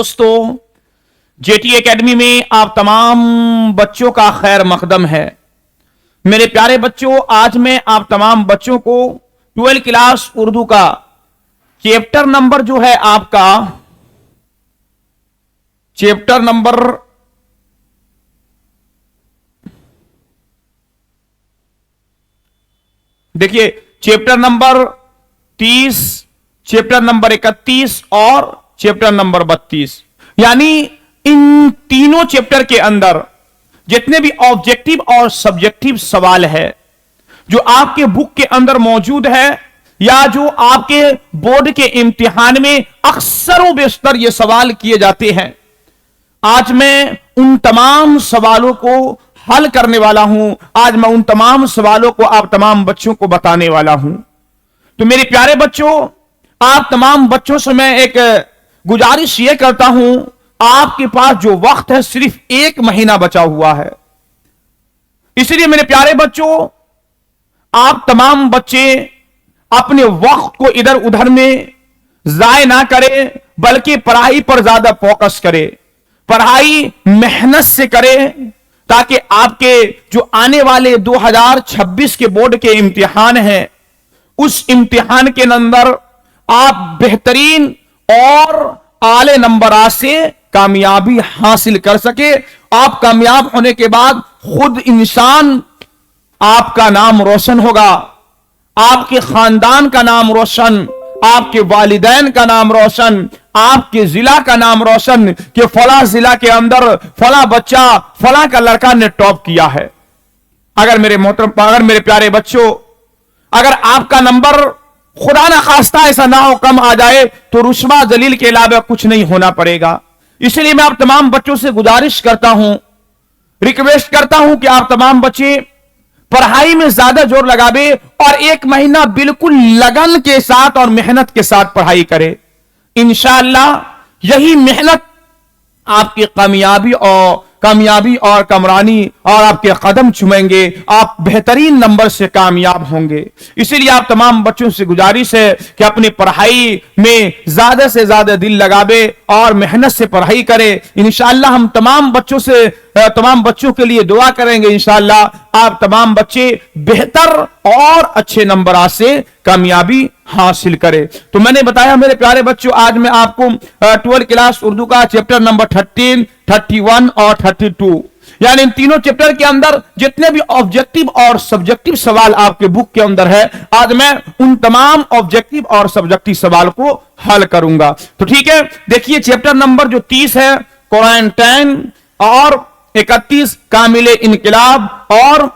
दोस्तों, jetty academy में आप तमाम बच्चों का खैर मकदम है। मेरे प्यारे बच्चों, आज मैं आप तमाम बच्चों को 12 क्लास उर्दू का चैप्टर नंबर जो है आपका चैप्टर नंबर देखिए, चैप्टर नंबर 30, चैप्टर नंबर 31 और चैप्टर नंबर 32, यानी इन तीनों चैप्टर के अंदर जितने भी ऑब्जेक्टिव और सब्जेक्टिव सवाल है जो आपके बुक के अंदर मौजूद है या जो आपके बोर्ड के इम्तिहान में अक्सर बेशतर ये सवाल किए जाते हैं, आज मैं उन तमाम सवालों को हल करने वाला हूं। आज मैं उन तमाम सवालों को आप तमाम बच्चों को बताने वाला हूं। तो मेरे प्यारे बच्चों, आप तमाम बच्चों से मैं एक गुजारिश ये करता हूं, आपके पास जो वक्त है सिर्फ 1 महीना बचा हुआ है। इसलिए मेरे प्यारे बच्चों, आप तमाम बच्चे अपने वक्त को इधर उधर में जाय ना करें, बल्कि पढ़ाई पर ज्यादा फोकस करें। पढ़ाई मेहनत से करें ताकि आपके जो आने वाले 2026 के बोर्ड के इम्तिहान हैं, उस इम्तिहान के अंदर आप बेहतरीन और आले नंबर से कामयाबी हासिल कर सके। आप कामयाब होने के बाद खुद इंसान, आपका नाम रोशन होगा, आपके खानदान का नाम रोशन, आपके वालिदैन का नाम रोशन, आपके जिला का नाम रोशन कि फला जिला के अंदर फला बच्चा, फला का लड़का ने टॉप किया है। अगर मेरे प्यारे बच्चों, अगर आपका नंबर खुदा ना खास्ता ऐसा ना हो कम आ जाए तो रुस्वा जलील के अलावा कुछ नहीं होना पड़ेगा। इसलिए मैं आप तमाम बच्चों से गुजारिश करता हूं, रिक्वेस्ट करता हूं कि आप तमाम बच्चे पढ़ाई में ज्यादा जोर लगावे और 1 महीना बिल्कुल लगन के साथ और मेहनत के साथ पढ़ाई करें। इंशाअल्लाह यही मेहनत आपकी कामयाबी और कमरानी और आपके कदम चूमेंगे, आप बेहतरीन नंबर से कामयाब होंगे। इसीलिए आप तमाम बच्चों से गुजारिश है कि अपनी पढ़ाई में ज्यादा से ज्यादा दिल लगावे और मेहनत से पढ़ाई करें। इंशाअल्लाह हम तमाम बच्चों के लिए दुआ करेंगे। इंशाअल्लाह आप तमाम बच्चे बेहतर और अच्छे नंबर से कामयाबी हासिल करें। तो मैंने बताया मेरे प्यारे बच्चों, आज मैं आपको 12 क्लास उर्दू का चैप्टर नंबर 13, 31 और 32, यानी इन तीनों चैप्टर के अंदर जितने भी ऑब्जेक्टिव और सब्जेक्टिव सवाल आपके बुक के अंदर है, आज मैं उन तमाम ऑब्जेक्टिव और सब्जेक्टिव सवाल को हल करूंगा। तो ठीक है, देखिए चैप्टर नंबर जो 30 है क्वारंटाइन और 31 कामिले इनकलाब और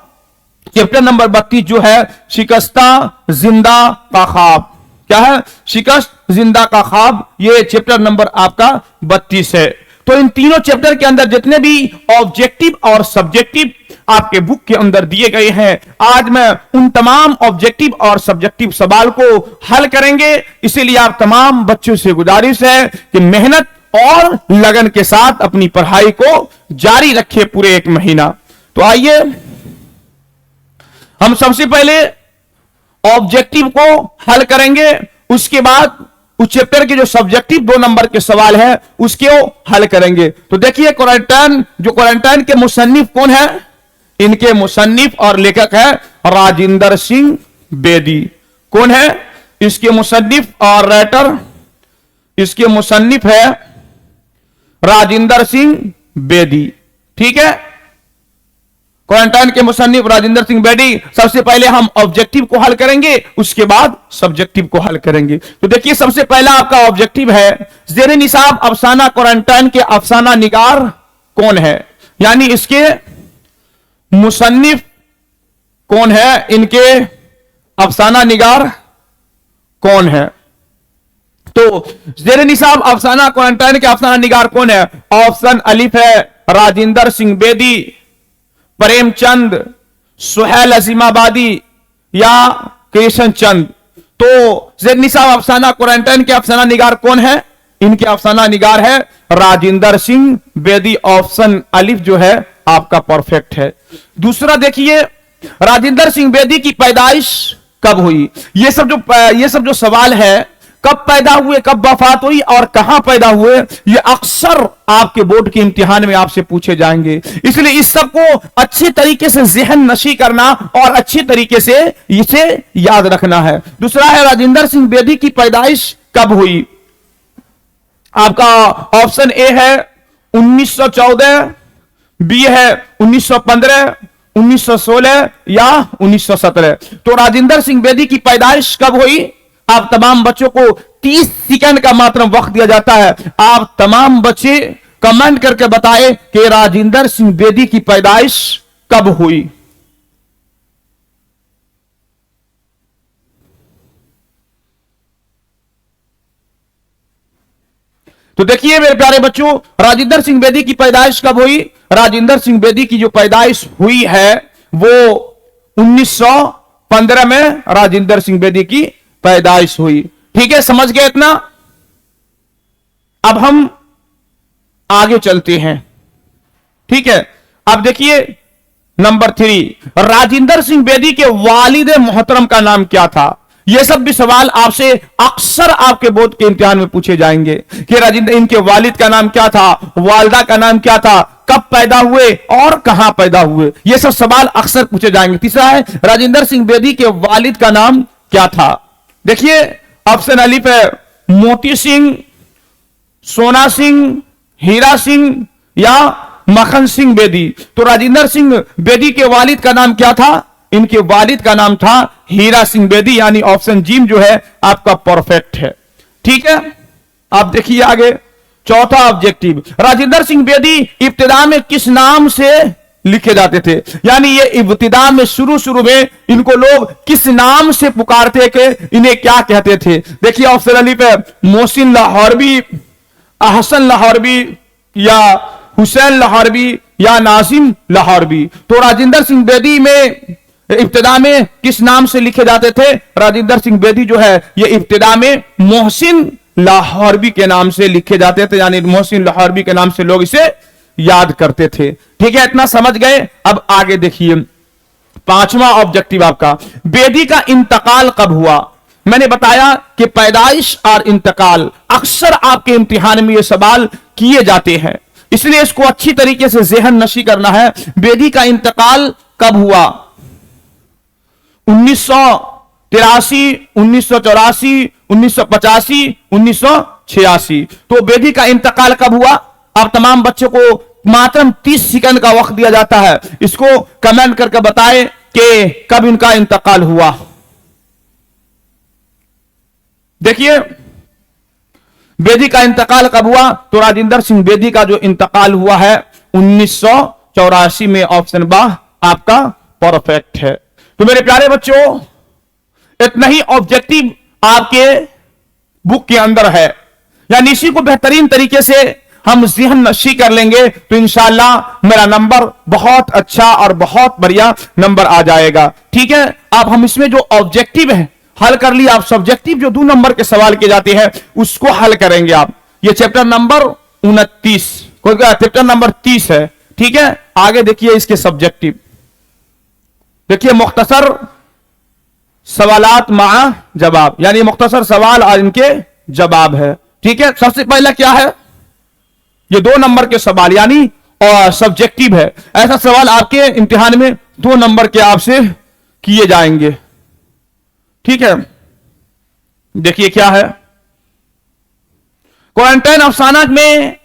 चैप्टर नंबर 32 जो है शिकस्ता जिंदा का ख्वाब। क्या है? शिकस्त जिंदा का ख्वाब। ये चैप्टर नंबर आपका 32 है। तो इन तीनों चैप्टर के अंदर जितने भी ऑब्जेक्टिव और सब्जेक्टिव आपके बुक के अंदर दिए गए हैं, आज मैं उन तमाम ऑब्जेक्टिव और सब्जेक्टिव सवाल को हल करेंगे। इसीलिए आप तमाम बच्चों से गुजारिश है कि मेहनत और लगन के साथ अपनी पढ़ाई को जारी रखें पूरे 1 महीना। तो आइए हम सबसे पहले ऑब्जेक्टिव को हल करेंगे, उसके बाद उस चैप्टर के जो सब्जेक्टिव 2 नंबर के सवाल है उसके हल करेंगे। तो देखिए क्वारंटाइन के मुसन्निफ कौन है? इनके मुसन्निफ और लेखक है राजिंदर सिंह बेदी। कौन है इसके मुसन्निफ और राइटर? इसके मुसन्निफ है राजिंदर सिंह बेदी। ठीक है, क्वारंटाइन के मुसन्निफ राजिंदर सिंह बेदी। सबसे पहले हम ऑब्जेक्टिव को हल करेंगे, उसके बाद सब्जेक्टिव को हल करेंगे। तो देखिए सबसे पहला आपका ऑब्जेक्टिव है, ज़ेरे निसाब अफसाना क्वारंटाइन के अफसाना निगार कौन है, यानी इसके मुसन्निफ कौन है, इनके अफसाना निगार कौन है। तो ज़ेरे निसाब अफसाना क्वारंटाइन के अफसाना निगार कौन है? ऑप्शन अलिफ है राजिंदर सिंह बेदी, प्रेमचंद, सुहेल अजीमाबादी या कृष्ण चंद। तो ज़ेरे निसाब अफसाना क्वारंटाइन के अफसाना निगार कौन है? इनके अफसाना निगार है राजिंदर सिंह बेदी। ऑप्शन अलिफ जो है आपका परफेक्ट है। दूसरा देखिए, राजिंदर सिंह बेदी की पैदाइश कब हुई? ये सब जो सवाल है कब पैदा हुए, कब वफात हुई और कहां पैदा हुए, ये अक्सर आपके बोर्ड के इम्तिहान में आपसे पूछे जाएंगे। इसलिए इस सब को अच्छी तरीके से जहन नशी करना और अच्छी तरीके से इसे याद रखना है। दूसरा है राजेंद्र सिंह बेदी की पैदाइश कब हुई। आपका ऑप्शन ए है 1914, बी है 1915, 1916 या 1917। तो राजेंद्र सिंह बेदी की पैदाइश कब हुई। आप तमाम बच्चों को 30 सेकंड का मात्र वक्त दिया जाता है। आप तमाम बच्चे कमेंट करके बताएं कि राजेंद्र सिंह बेदी की पैदाइश कब हुई। तो देखिए मेरे प्यारे बच्चों, राजेंद्र सिंह बेदी की पैदाइश कब हुई। राजेंद्र सिंह बेदी की जो पैदाइश हुई है वो 1915 में राजेंद्र सिंह बेदी की पैदाइश हुई। ठीक है, समझ गए इतना। अब हम आगे चलते हैं। ठीक है, अब देखिए नंबर 3, राजेंद्र सिंह बेदी के वालिद मोहतरम का नाम क्या था। यह सब भी सवाल आपसे अक्सर आपके बोर्ड के इम्तिहान में पूछे जाएंगे कि राजेंद्र, इनके वालिद का नाम क्या था, वालदा का नाम क्या था, कब पैदा हुए और कहां पैदा हुए। यह सब सवाल अक्सर पूछे जाएंगे। तीसरा है राजेंद्र सिंह बेदी के वालिद का नाम क्या था। देखिए ऑप्शन अलिफ है मोती सिंह, सोना सिंह, हीरा सिंह या मखन सिंह बेदी। तो राजेंद्र सिंह बेदी के वालिद का नाम क्या था। इनके वालिद का नाम था हीरा सिंह बेदी, यानी ऑप्शन जी जो है आपका परफेक्ट है। ठीक है, आप देखिए आगे चौथा ऑब्जेक्टिव, राजेंद्र सिंह बेदी इब्तिदा में किस नाम से लिखे जाते थे। यानी ये इब्तिदा में शुरू में इनको लोग किस नाम से पुकारते थे, इन्हें क्या कहते थे। देखिए ऑप्शन अली पे मोहसिन लाहौरवी, अहसन लाहौरवी या हुसैन लाहौरवी या नाजिम लाहौरवी। तो राजेंद्र सिंह बेदी में इब्तिदा में किस नाम से लिखे जाते थे। राजेंद्र सिंह बेदी जो है ये इब्तिदा में मोहसिन लाहौरवी के नाम से लिखे जाते थे, यानी मोहसिन लाहौरवी के नाम से लोग इसे याद करते थे। ठीक है, इतना समझ गए। अब आगे देखिए पांचवा ऑब्जेक्टिव आपका, बेदी का इंतकाल कब हुआ। मैंने बताया कि पैदाइश और इंतकाल अक्सर आपके इम्तिहान में ये सवाल किए जाते हैं, इसलिए इसको अच्छी तरीके से ज़हन नशी करना है। बेदी का इंतकाल कब हुआ। 1983, 1984, 1985, 1986। तो बेदी का इंतकाल कब हुआ। आप तमाम बच्चों को मात्र 30 सेकंड का वक्त दिया जाता है, इसको कमेंट करके बताएं कि कब इनका इंतकाल हुआ। देखिए बेदी का इंतकाल कब हुआ। तो राजेंद्र सिंह बेदी का जो इंतकाल हुआ है 1984 में, ऑप्शन बा आपका परफेक्ट है। तो मेरे प्यारे बच्चों इतना ही ऑब्जेक्टिव आपके बुक के अंदर है, यानी इसी को बेहतरीन तरीके से हम ज़हन नशी कर लेंगे तो इंशाअल्लाह मेरा नंबर बहुत अच्छा और बहुत बढ़िया नंबर आ जाएगा। ठीक है, अब हम इसमें जो ऑब्जेक्टिव है हल कर लिया। आप सब्जेक्टिव जो 2 नंबर के सवाल किए जाते हैं उसको हल करेंगे आप। ये चैप्टर नंबर 29, चैप्टर नंबर 30 है। ठीक है, आगे देखिए इसके सब्जेक्टिव। देखिए मुख्तसर सवालात मा जवाब, यानी मुख्तसर सवाल और इनके जवाब है। ठीक है, सबसे पहला क्या है, ये 2 नंबर के सवाल यानी और सब्जेक्टिव है। ऐसा सवाल आपके इम्तिहान में 2 नंबर के आपसे किए जाएंगे। ठीक है, देखिए क्या है, क्वारंटाइन अफसाना में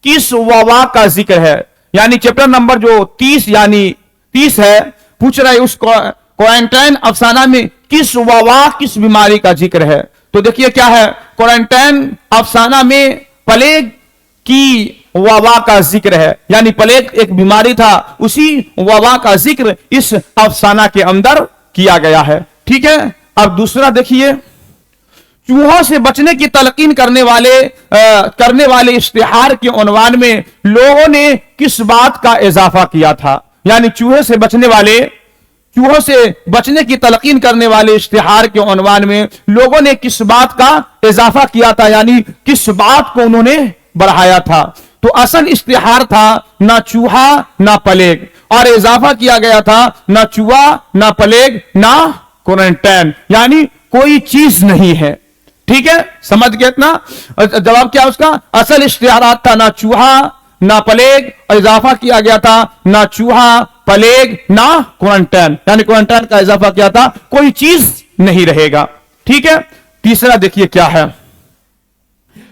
किस वबा का जिक्र है। यानी चैप्टर नंबर जो 30 यानी 30 है, पूछ रहा है उस क्वारंटाइन अफसाना में किस वबा, किस बीमारी का जिक्र है। तो देखिए क्या है, क्वारंटाइन अफसाना में प्लेग की वबा का जिक्र है, यानी प्लेग एक बीमारी था, उसी वबा का जिक्र इस अफसाना के अंदर किया गया है। ठीक है, अब दूसरा देखिए, चूहों से बचने की तलकीन करने वाले इश्तिहार के उन्वान में लोगों ने किस बात का इजाफा किया था। यानी चूहे से बचने की तलकीन करने वाले इश्तिहार के उन्वान में लोगों ने किस बात का इजाफा किया था, यानी किस बात को उन्होंने बढ़ाया था। तो असल इश्तिहार था ना चूहा ना प्लेग, और इजाफा किया गया था ना चूहा ना प्लेग ना क्वारंटाइन, यानी कोई चीज नहीं है। ठीक है, समझ गए इतना। जवाब क्या उसका? असल इश्तिहारात था ना चूहा ना प्लेग, और इजाफा किया गया था ना चूहा प्लेग ना क्वारंटाइन, यानी क्वारंटाइन का इजाफा किया था, कोई चीज नहीं रहेगा। ठीक है, तीसरा देखिए क्या है।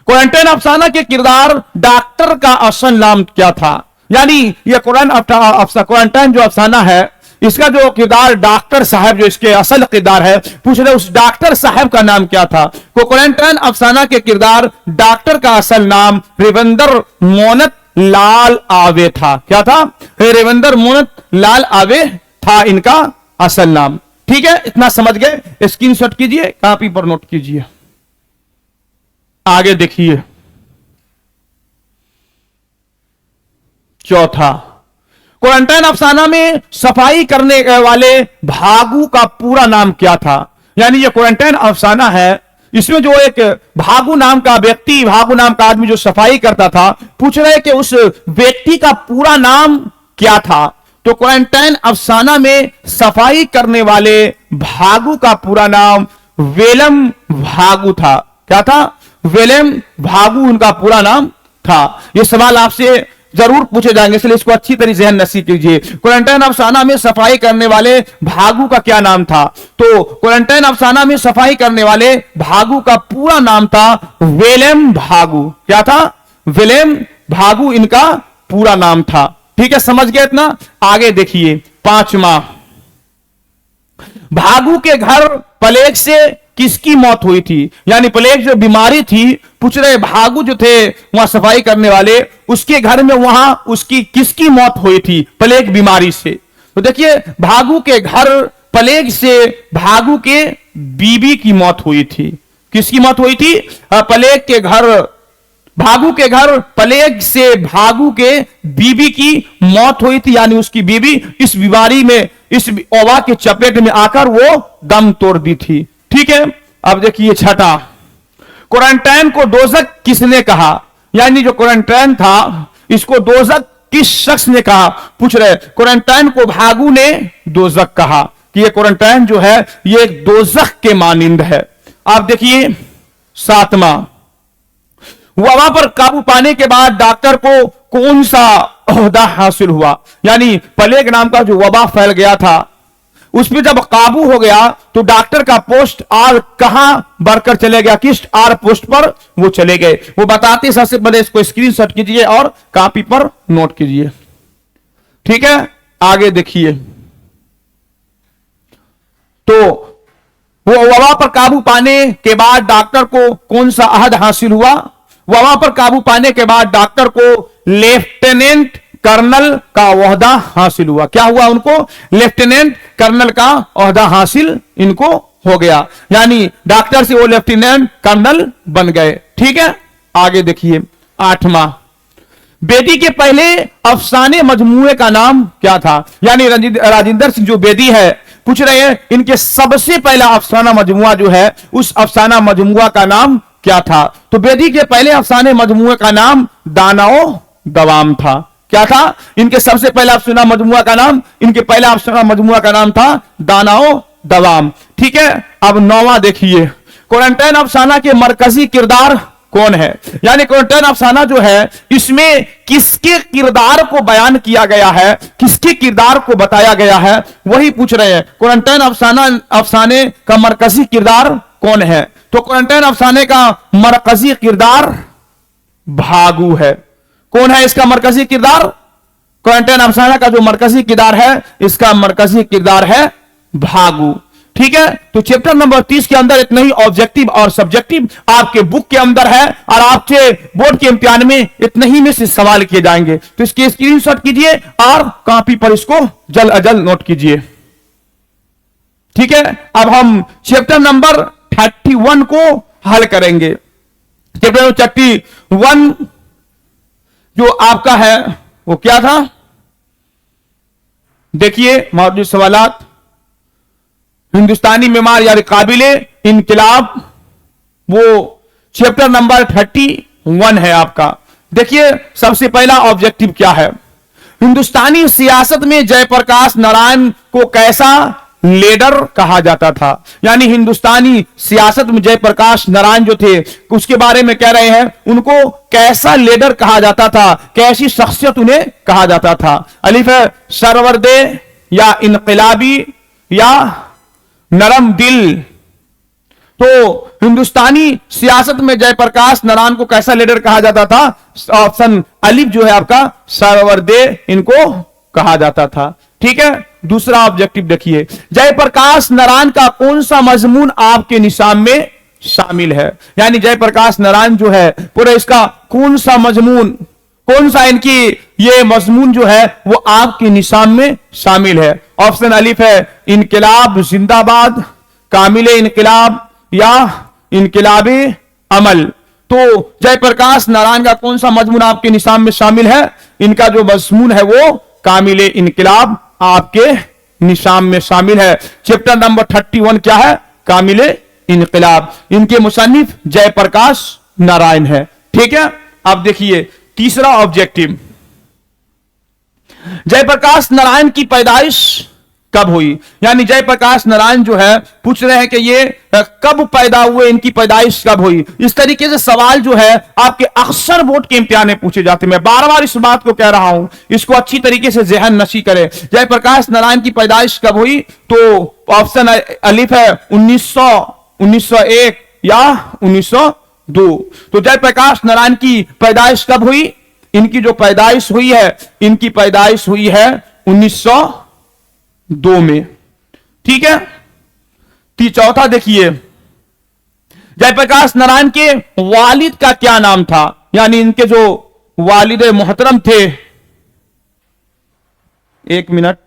क्वारंटाइन अफसाना के किरदार डॉक्टर का असल नाम क्या था? यानी ये क्वारंटाइन जो अफसाना है, इसका जो किरदार डॉक्टर साहब जो इसके असल किरदार है, पूछ रहे उस डॉक्टर साहब का नाम क्या था? तो क्वारंटाइन अफसाना के किरदार डॉक्टर का असल नाम रेवंदर मोनत लाल आवे था। क्या था? रेवंदर मोनत लाल आवे था इनका असल नाम। ठीक है, इतना समझ गए, स्क्रीनशॉट कीजिए, कॉपी पर नोट कीजिए। आगे देखिए चौथा, क्वारंटाइन अफसाना में सफाई करने वाले भागू का पूरा नाम क्या था? यानी ये क्वारंटाइन अफसाना है, इसमें जो एक भागू नाम का व्यक्ति, भागू नाम का आदमी जो सफाई करता था, पूछ रहे कि उस व्यक्ति का पूरा नाम क्या था? तो क्वारंटाइन अफसाना में सफाई करने वाले भागू का पूरा नाम वेलम भागू था। क्या था? वेलम भागू उनका पूरा नाम था। यह सवाल आपसे जरूर पूछे जाएंगे, इसलिए इसको अच्छी तरह जहन नसीब कीजिए। क्वारंटाइन अफसाना में सफाई करने वाले भागू का क्या नाम था? तो क्वारंटाइन अफसाना में सफाई करने वाले भागू का पूरा नाम था वेलम भागू। क्या था? वेलम भागू इनका पूरा नाम था। ठीक है, समझ गए इतना। आगे देखिए पांचवा, भागू के घर प्लेग से किसकी मौत हुई थी? यानी प्लेग जो बीमारी थी, पूछ रहे भागू जो थे वहां सफाई करने वाले, उसके घर में वहां उसकी किसकी मौत हुई थी प्लेग बीमारी से? तो देखिए भागू के घर प्लेग से भागू के बीबी की मौत हुई थी। किसकी मौत हुई थी? प्लेग के घर, भागू के घर प्लेग से भागू के बीबी की मौत हुई थी, यानी उसकी बीबी इस बीमारी में, इस वबा के चपेट में आकर वो दम तोड़ दी थी। ठीक है, अब देखिए छठा, क्वारंटाइन को दोजक किसने कहा? यानी जो क्वारंटाइन था इसको दोजक किस शख्स ने कहा? पूछ रहे क्वारंटाइन को भागू ने दोजक कहा कि ये क्वारंटाइन जो है ये दोजख के मानिंद है। आप देखिए सातवां, वबा पर काबू पाने के बाद डॉक्टर को कौन सा ओहदा हासिल हुआ? यानी प्लेग नाम का जो वबा फैल गया था, उस पर जब काबू हो गया तो डॉक्टर का पोस्ट आर कहां बढ़कर चले गया? किस आर पोस्ट पर वो चले गए, वो बताते सबसे पहले इसको स्क्रीनशॉट कीजिए और कॉपी पर नोट कीजिए। ठीक है, आगे देखिए। तो वो वबा पर काबू पाने के बाद डॉक्टर को कौन सा अहद हासिल हुआ? वबा पर काबू पाने के बाद डॉक्टर को लेफ्टिनेंट कर्नल का ओहदा हासिल हुआ। क्या हुआ उनको? लेफ्टिनेंट कर्नल का ओहदा हासिल इनको हो गया, यानी डॉक्टर से वो लेफ्टिनेंट कर्नल बन गए। ठीक है, आगे देखिए आठवां, बेदी के पहले अफसाने मजमूए का नाम क्या था? यानी राजिंदर सिंह जो बेदी है, पूछ रहे हैं इनके सबसे पहला अफसाना मजमुआ जो है, उस अफसाना मजमुआ का नाम क्या था? तो बेदी के पहले अफसाने मजमुए का नाम दानाओ दवाम था। क्या था? इनके सबसे पहला अफसाना मजमुआ का नाम, इनके पहला अफसाना मजमुआ का नाम था दानाओ दवाम। ठीक है, अब नौवां देखिए, क्वारंटाइन अफसाना के मरकजी किरदार कौन है? यानी क्वारंटाइन अफसाना जो है इसमें किसके किरदार को बयान किया गया है, किसके किरदार को बताया गया है, वही पूछ रहे हैं। क्वारंटाइन अफसाने का मरकजी किरदार कौन है? तो क्वारंटाइन अफसाने का मरकजी किरदार भागू है। कौन है इसका मरकजी किरदार? क्वारंटाइन अफसाना का जो मरकजी किरदार है, इसका मरकजी किरदार है भागू। ठीक है, तो चैप्टर नंबर 30 के अंदर इतना ही ऑब्जेक्टिव और सब्जेक्टिव आपके बुक के अंदर है, और आपसे बोर्ड के इम्तिहान में इतने ही में से सवाल किए जाएंगे। तो इसके स्क्रीनशॉट कीजिए और कॉपी पर इसको जल्द अज जल्द नोट कीजिए। ठीक है, अब हम चैप्टर नंबर 31 को हल करेंगे। चैप्टर नंबर 31 जो आपका है वो क्या था? देखिए मौजूद सवालात, हिंदुस्तानी मेमार यानी काबिले इनकलाब, वो चैप्टर नंबर 31 है आपका। देखिए सबसे पहला ऑब्जेक्टिव क्या है? हिंदुस्तानी सियासत में जयप्रकाश नारायण को कैसा लीडर कहा जाता था। यानी हिंदुस्तानी सियासत में जयप्रकाश नारायण जो थे उसके बारे में कह रहे हैं, उनको कैसा लीडर कहा जाता था, कैसी शख्सियत उन्हें कहा जाता था। अलिफ है सरवरदे या इनकलाबी या नरम दिल। तो हिंदुस्तानी सियासत में जयप्रकाश नारायण को कैसा लीडर कहा जाता था? ऑप्शन अलिफ जो है आपका सरवरदे इनको कहा जाता था। ठीक है, दूसरा ऑब्जेक्टिव देखिए, जयप्रकाश नारायण का कौन सा मजमून आपके निशान में शामिल है? यानी जयप्रकाश नारायण जो है पूरा इसका कौन सा मजमून, कौन सा इनकी ये मजमून जो है वो आपके निशान में शामिल है? ऑप्शन अलिफ है इनकलाब जिंदाबाद, कामिल इनकलाब या इनकलाबी अमल। तो जयप्रकाश नारायण का कौन सा मजमून आपके निशान में शामिल है? इनका जो मजमून है वो कामिल इनकलाब आपके निशान में शामिल है। चैप्टर नंबर 31 क्या है? कामिल इनकलाब। इनके मुसन्निफ जयप्रकाश नारायण है। ठीक है, अब देखिए तीसरा ऑब्जेक्टिव, जयप्रकाश नारायण की पैदाइश कब हुई? यानी जयप्रकाश नारायण जो है पूछ रहे हैं कि ये कब पैदा हुए, इनकी पैदाइश कब हुई। इस तरीके से सवाल जो है आपके अक्सर बोर्ड के इम्तिहान में पूछे जाते हैं। मैं बार बार इस बात को कह रहा हूं, इसको अच्छी तरीके से जहन नशी करें। जयप्रकाश नारायण की पैदाइश कब हुई? तो ऑप्शन अलिफ है 1901 या 1902। तो जयप्रकाश नारायण की पैदाइश कब हुई? इनकी जो पैदाइश हुई है, इनकी पैदाइश हुई है 1902 में। ठीक है, चौथा देखिए, जयप्रकाश नारायण के वालिद का क्या नाम था? यानी इनके जो वालिद मोहतरम थे, एक मिनट,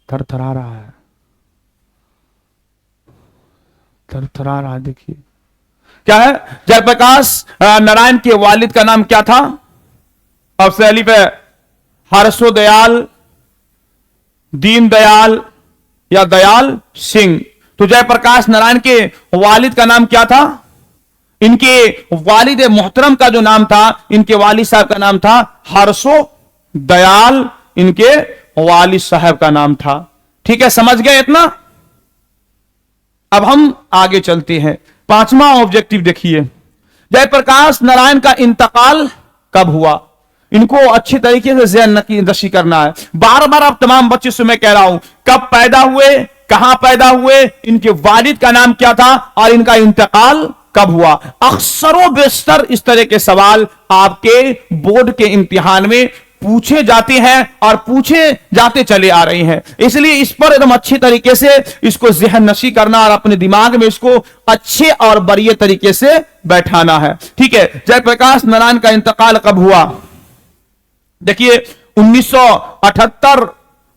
थरथरा रहा है, थरथरा रहा है, देखिए क्या है। जयप्रकाश नारायण के वालिद का नाम क्या था? ऑप्शन अलिफ है हर्षो दयाल, दीन दयाल या दयाल सिंह। तो जयप्रकाश नारायण के वालिद का नाम क्या था? इनके वालिद मोहतरम का जो नाम था, इनके वालिद साहब का नाम था हर्षो दयाल, इनके वालिद साहब का नाम था। ठीक है, समझ गए इतना? अब हम आगे चलते हैं। पांचवा ऑब्जेक्टिव देखिए, जयप्रकाश नारायण का इंतकाल कब हुआ? इनको अच्छी तरीके से ज़हन नशी करना है। बार बार आप तमाम बच्चे से मैं कह रहा हूं, कब पैदा हुए, कहां पैदा हुए, इनके वालिद का नाम क्या था और इनका इंतकाल कब हुआ। अक्सरों बेशतर इस तरह के सवाल आपके बोर्ड के इम्तिहान में पूछे जाते हैं और पूछे जाते चले आ रहे हैं। इसलिए इस पर एकदम अच्छी तरीके से इसको ज़हन नशी करना और अपने दिमाग में इसको अच्छे और बढ़िया तरीके से बैठाना है। ठीक है, जयप्रकाश नारायण का इंतकाल कब हुआ? देखिए 1978,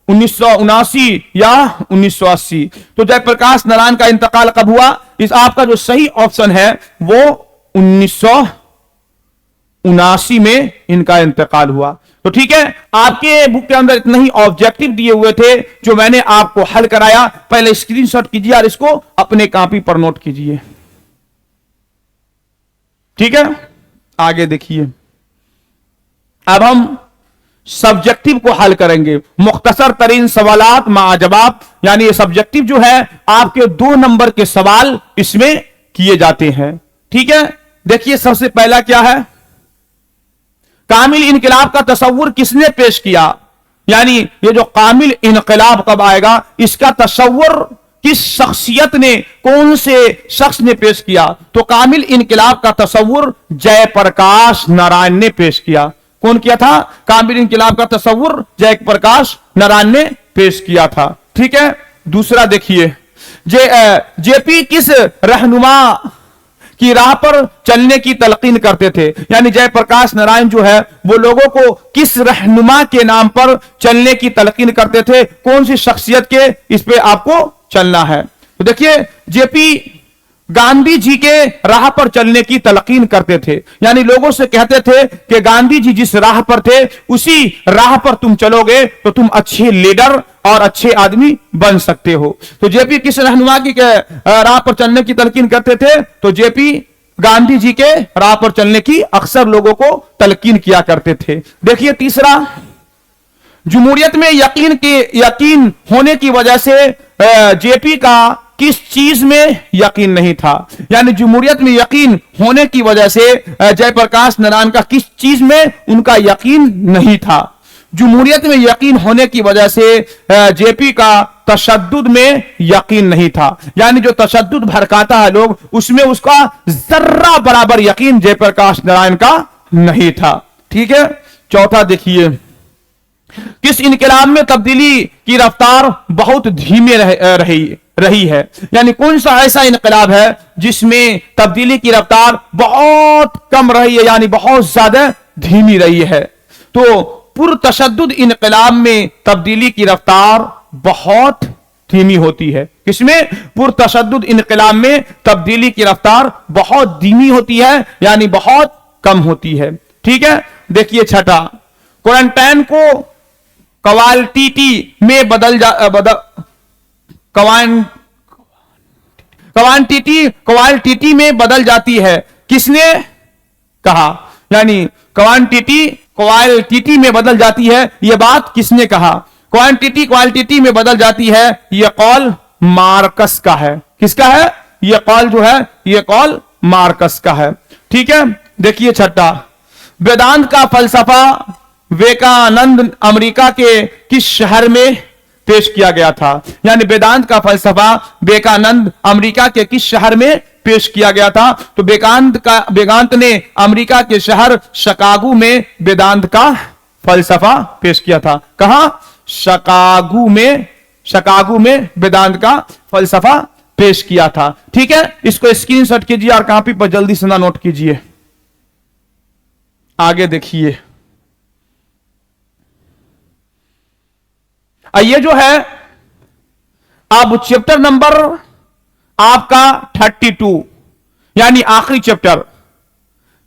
1979 या 1980। तो जयप्रकाश नारायण का इंतकाल कब हुआ? इस आपका जो सही ऑप्शन है वो 1979 में इनका इंतकाल हुआ। तो ठीक है, आपके बुक के अंदर इतने ही ऑब्जेक्टिव दिए हुए थे जो मैंने आपको हल कराया। पहले स्क्रीनशॉट कीजिए और इसको अपने कॉपी पर नोट कीजिए। ठीक है, आगे देखिए, अब हम सब्जेक्टिव को हल करेंगे। मुख्तसर तरीन सवालात मा जवाब, यानी ये सब्जेक्टिव जो है आपके 2 नंबर के सवाल इसमें किए जाते हैं। ठीक है, देखिए सबसे पहला क्या है, कामिल इनकलाब का तस्वुर किसने पेश किया? यानी ये जो कामिल इनकलाब कब आएगा, इसका तस्वुर किस शख्सियत ने, कौन से शख्स ने पेश किया? तो कामिल इनकलाब का तस्वुर जयप्रकाश नारायण ने पेश किया। कौन किया था? कामिल इनकलाब का तस्वुर जयप्रकाश नारायण ने पेश किया था। ठीक है, दूसरा देखिए, जेपी किस रहनुमा की राह पर चलने की तलकीन करते थे? यानी जयप्रकाश नारायण जो है वो लोगों को किस रहनुमा के नाम पर चलने की तलकीन करते थे? कौन सी शख्सियत के इस पे आपको चलना है? तो देखिए, जेपी गांधी जी के राह पर चलने की तलकीन करते थे। यानी लोगों से कहते थे कि गांधी जी जिस राह पर थे उसी राह पर तुम चलोगे तो तुम अच्छे लीडर और अच्छे आदमी बन सकते हो। तो जेपी किस रहनुमा की राह पर चलने की तलकीन करते थे? तो जेपी गांधी जी के राह पर चलने की अक्सर लोगों को तलकीन किया करते थे। देखिए तीसरा, जमहूरियत में यकीन होने की वजह से जेपी का किस चीज में यकीन नहीं था। यानी जमहूरियत में यकीन होने की वजह से जयप्रकाश नारायण का किस चीज में उनका यकीन नहीं था। जमहूरियत में यकीन होने की वजह से जेपी का तशद्दुद में यकीन नहीं था। यानी जो तशद्दुद भड़काता है लोग, उसमें उसका जर्रा बराबर यकीन जयप्रकाश नारायण का नहीं था। ठीक है, चौथा देखिए, किस इनकलाब में तब्दीली की रफ्तार बहुत धीमे रही है। यानी कौन सा ऐसा इनकलाब है जिसमें तब्दीली की रफ्तार बहुत कम रही है, यानी बहुत ज्यादा धीमी रही है। तो पुरतशद्दुद इनकलाब में तब्दीली की रफ्तार बहुत धीमी होती है। किसमें? पुरतशद्दुद इनकलाब में तब्दीली की रफ्तार बहुत धीमी होती है, यानी बहुत कम होती है। ठीक है, देखिए छठा, क्वारंटाइन को क्वालिटी में क्वांटिटी में बदल जाती है। किसने कहा? यानी क्वालिटी में बदल जाती है, यह बात किसने कहा? क्वांटिटी में बदल जाती है, यह कॉल मार्कस का है। किसका है? यह कॉल जो है, यह कॉल मार्कस का है। ठीक है, देखिए छठा, वेदांत का फलसफा विवेकानंद अमेरिका के किस शहर में पेश किया गया था? यानी वेदांत का फलसफा विवेकानंद अमेरिका के किस शहर में पेश किया गया था? तो वेदांत ने अमेरिका के शहर शिकागो में वेदांत का फलसफा पेश किया था। कहां? शिकागो में वेदांत का फलसफा पेश किया था। ठीक है, इसको स्क्रीनशॉट कीजिए और कॉपी पर जल्दी से ना नोट कीजिए। आगे देखिए, ये जो है अब चैप्टर नंबर आपका 32, यानी आखिरी चैप्टर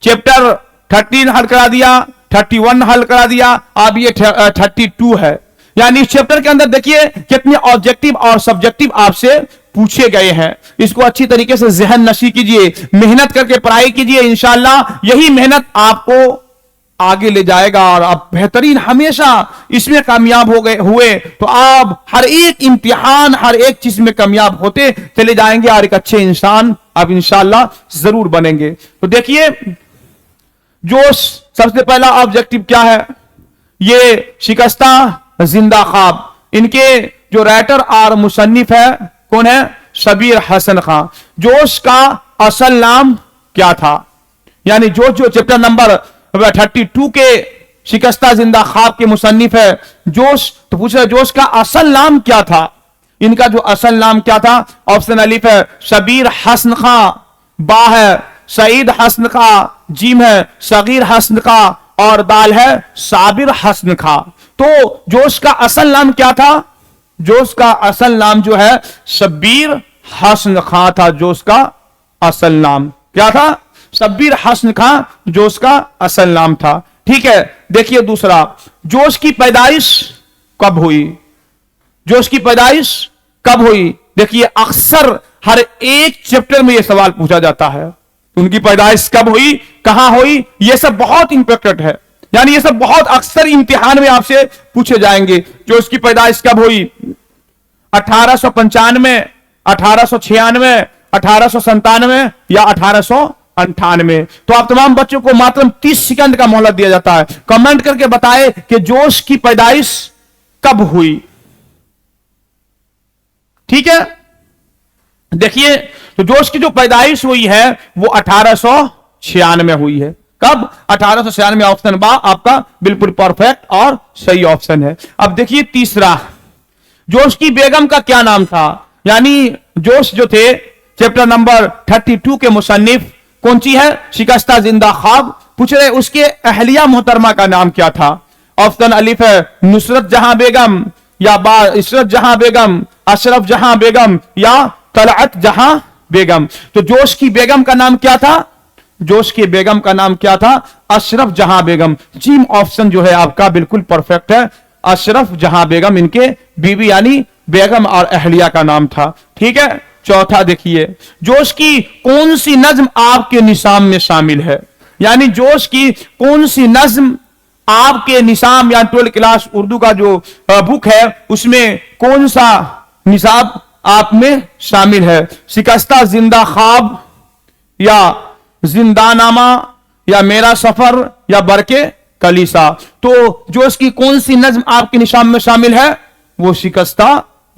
13 हल करा दिया, 31 हल करा दिया, अब ये 32 है। यानी इस चैप्टर के अंदर देखिए कितने ऑब्जेक्टिव और सब्जेक्टिव आपसे पूछे गए हैं। इसको अच्छी तरीके से जहन नशी कीजिए, मेहनत करके पढ़ाई कीजिए। इंशाल्लाह यही मेहनत आपको आगे ले जाएगा और आप बेहतरीन हमेशा इसमें कामयाब हुए तो आप हर एक इम्तिहान, हर एक चीज में कामयाब होते चले जाएंगे और एक अच्छे इंसान आप इंशाल्लाह जरूर बनेंगे। तो देखिए, जो सबसे पहला ऑब्जेक्टिव क्या है? ये शिकस्ता जिंदा ख्वाब। इनके जो राइटर और मुसन्निफ है कौन है? शबीर हसन खां। जोश का असल नाम क्या था? यानी जो चैप्टर नंबर 32 के शिकस्ता जिंदा ख्वाब के मुसन्निफ है जोश, तो पूछ रहे जोश का असल नाम क्या था? इनका जो असल नाम क्या था? ऑप्शन अलिफ है शबीर हसन खां, बा है सईद हसन खां, जीम है सगीर हसन खां और दाल है साबिर हसन खां। तो जोश का असल नाम क्या था? जोश का असल नाम जो है शबीर हसन खां था। जोश का असल नाम क्या था? शब्बीर हसन खां जोश का असल नाम था। ठीक है, देखिए दूसरा, जोश की पैदाइश कब हुई? जोश की पैदाइश कब हुई? देखिए अक्सर हर एक चैप्टर में यह सवाल पूछा जाता है, उनकी पैदाइश कब हुई, कहां हुई? यह सब बहुत इंपॉर्टेंट है, यानी ये सब बहुत अक्सर इम्तिहान में आपसे पूछे जाएंगे। जोश की पैदाइश कब हुई? 1895, 1896, 1897 या 1898। तो आप तमाम बच्चों को मात्र 30 सेकंड का मोहलत दिया जाता है, कमेंट करके बताए कि जोश की पैदाइश कब हुई। ठीक है, देखिए तो जोश की जो पैदाइश हुई है वो 1896 में हुई है। कब? 1896 में। ऑप्शन बा आपका बिल्कुल परफेक्ट और सही ऑप्शन है। अब देखिए तीसरा, जोश की बेगम का क्या नाम था? यानी जोश जो थे चैप्टर नंबर 32 के मुसन्निफ कौन सी है? शिकस्ता जिंदा ख्वाब। पूछ रहे उसके अहलिया मोहतरमा का नाम क्या था? ऑप्शन अलिफ है नुसरत जहां बेगम, या बा इशरत जहां बेगम, अशरफ जहां बेगम या तलअत जहां बेगम। तो जोश की बेगम का नाम क्या था? जोश की बेगम का नाम क्या था? अशरफ जहां बेगम। जी ऑप्शन जो है आपका बिल्कुल परफेक्ट है, अशरफ जहां बेगम इनके बीवी यानी बेगम और अहलिया का नाम था। ठीक है, चौथा देखिए, जोश की कौन सी नज्म आपके निसाब में शामिल है? यानी जोश की कौन सी नज्म आपके निसाब या 12th क्लास उर्दू का जो बुक है उसमें कौन सा निसाब आप में शामिल है? शिकस्ता जिंदा ख्वाब या जिंदानामा या मेरा सफर या बरके कलीसा? तो जो इसकी कौन सी नज्म आपके निशान में शामिल है? वो शिकस्ता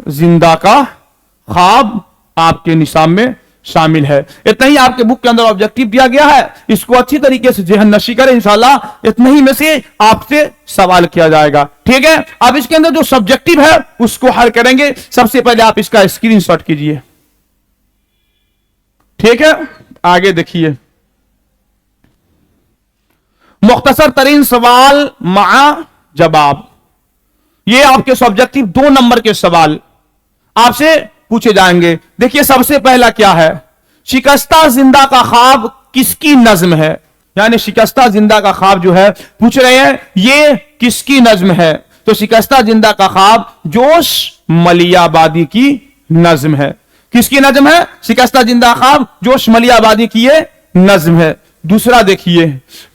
जिंदा का ख्वाब आपके निशान में शामिल है। इतना ही आपके बुक के अंदर ऑब्जेक्टिव दिया गया है, इसको अच्छी तरीके से जहन नशी करें, इंशाल्लाह इतना ही में से आपसे सवाल किया जाएगा। ठीक है, अब इसके अंदर जो सब्जेक्टिव है उसको हल करेंगे। सबसे पहले आप इसका स्क्रीनशॉट कीजिए। ठीक है, आगे देखिए, मुख्तसर तरीन सवाल मा जवाब, ये आपके सब्जेक्टिव 2 नंबर के सवाल आपसे पूछे जाएंगे। देखिए सबसे पहला क्या है, शिकस्ता जिंदा का ख्वाब किसकी नज्म है? यानी शिकस्ता जिंदा का ख्वाब जो है पूछ रहे हैं ये किसकी नज्म है? तो शिकस्ता जिंदा का ख्वाब जोश मलियाबादी की नज्म है। किसकी नज्म है? शिकस्ता जिंदा ख्वाब जोश मलियाबादी की ये नज्म है। दूसरा देखिए,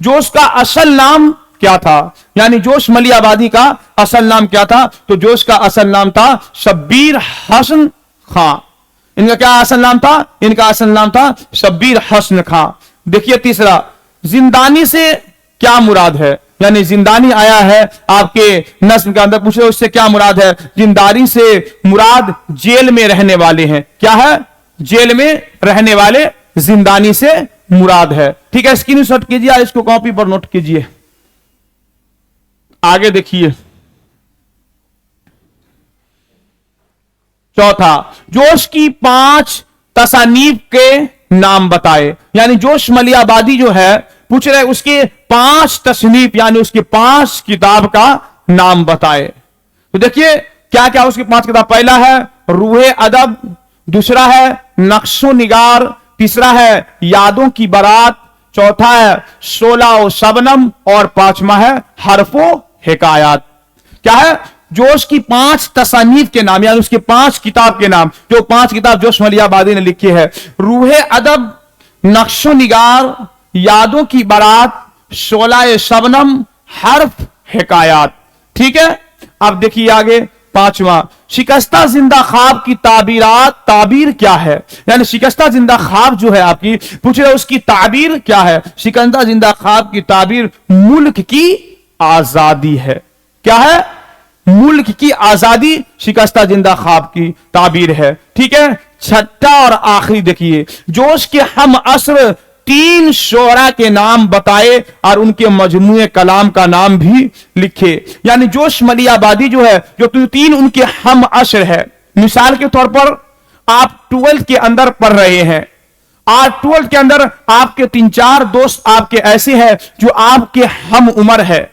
जोश का असल नाम क्या था? यानी जोश मलियाबादी का असल नाम क्या था? तो जोश का असल नाम था शब्बीर हसन खां। इनका क्या असल नाम था? इनका असल नाम था शब्बीर हसन खां। देखिए तीसरा, जिंदानी से क्या मुराद है? यानी जिंदानी आया है आपके नस्म के अंदर, पूछे उससे क्या मुराद है? जिंदानी से मुराद जेल में रहने वाले हैं। क्या है? जेल में रहने वाले जिंदानी से मुराद है। ठीक है, स्क्रीनशॉट कीजिए, इसको कॉपी पर नोट कीजिए। आगे देखिए, चौथा, जोश की 5 तसानीफ के नाम बताए। यानी जोश मलियाबादी जो है पूछ रहे उसके 5 तसनीफ यानी उसके 5 किताब का नाम बताए। तो देखिए क्या क्या उसकी 5 किताब, पहला है रूहे अदब, दूसरा है नक्शो निगार, तीसरा है यादों की बारात, चौथा है शोला व शबनम और 5वां है हरफो हिकायात। क्या है? जोश की 5 तसानीफ के नाम यानी उसके 5 किताब के नाम, जो 5 किताब जोश मलियाबादी ने लिखी है। रूहे अदब, नक्शो निगार, यादों की बारात, शोलाए शबनम, हर्फ हिकायात। ठीक है, अब देखिए आगे 5वां, शिकस्ता जिंदा ख्वाब की ताबीरात, ताबीर क्या है? यानी शिकस्ता जिंदा ख्वाब जो है आपकी पूछ रहे उसकी ताबीर क्या है? शिकस्ता जिंदा ख्वाब की ताबीर मुल्क की आजादी है। क्या है? मुल्क की आजादी शिकस्ता जिंदा ख्वाब की ताबीर है। ठीक है, छठा और आखिरी देखिए, जोश के हम असर 3 शोरा के नाम बताए और उनके मजमूए कलाम का नाम भी लिखे। यानी जोश मलियाबादी जो है जो 3 उनके हम असर है। मिसाल के तौर पर आप 12th के अंदर पढ़ रहे हैं, आज 12th के अंदर आपके 3-4 दोस्त आपके ऐसे हैं जो आपके हम उम्र है,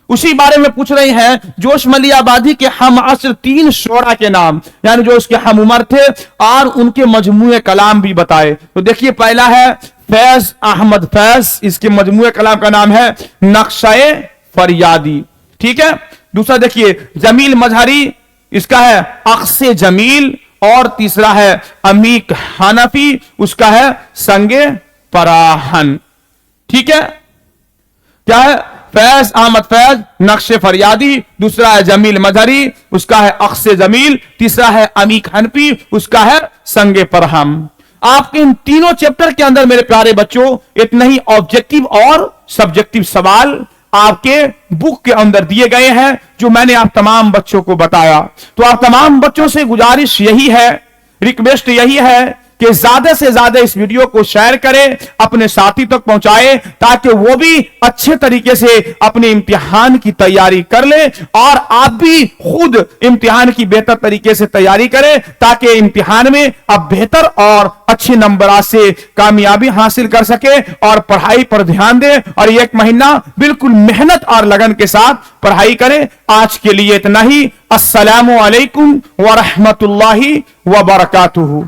उसी बारे में पूछ रहे हैं जोश मलियाबादी के हम असर 3 शोरा के नाम यानी जो उसके हम उम्र थे और उनके मजमूए कलाम भी बताए। तो देखिए पहला है फैज अहमद फैज, इसके मजमूए कलाम का नाम है नक्शाए फरियादी। ठीक है, दूसरा देखिए जमील मजहरी, इसका है अक्से जमील, और तीसरा है अमीक हनफी, उसका है संगे पराहन। ठीक है, क्या है? फैज अहमद फैज, नक्शे फरियादी, दूसरा है जमील मजहरी, उसका है अक्से जमील, तीसरा है अमीक हनफी, उसका है संगे परहम। आपके इन तीनों चैप्टर के अंदर मेरे प्यारे बच्चों इतना ही ऑब्जेक्टिव और सब्जेक्टिव सवाल आपके बुक के अंदर दिए गए हैं जो मैंने आप तमाम बच्चों को बताया। तो आप तमाम बच्चों से गुजारिश यही है, रिक्वेस्ट यही है कि ज्यादा से ज्यादा इस वीडियो को शेयर करें, अपने साथी तक पहुंचाएं ताकि वो भी अच्छे तरीके से अपने इम्तिहान की तैयारी कर ले और आप भी खुद इम्तिहान की बेहतर तरीके से तैयारी करें ताकि इम्तिहान में आप बेहतर और अच्छे नंबर से कामयाबी हासिल कर सके और पढ़ाई पर ध्यान दें और 1 महीना बिल्कुल मेहनत और लगन के साथ पढ़ाई करें। आज के लिए इतना ही। अस्सलामु अलैकुम व रहमतुल्लाहि व बरकातुहू।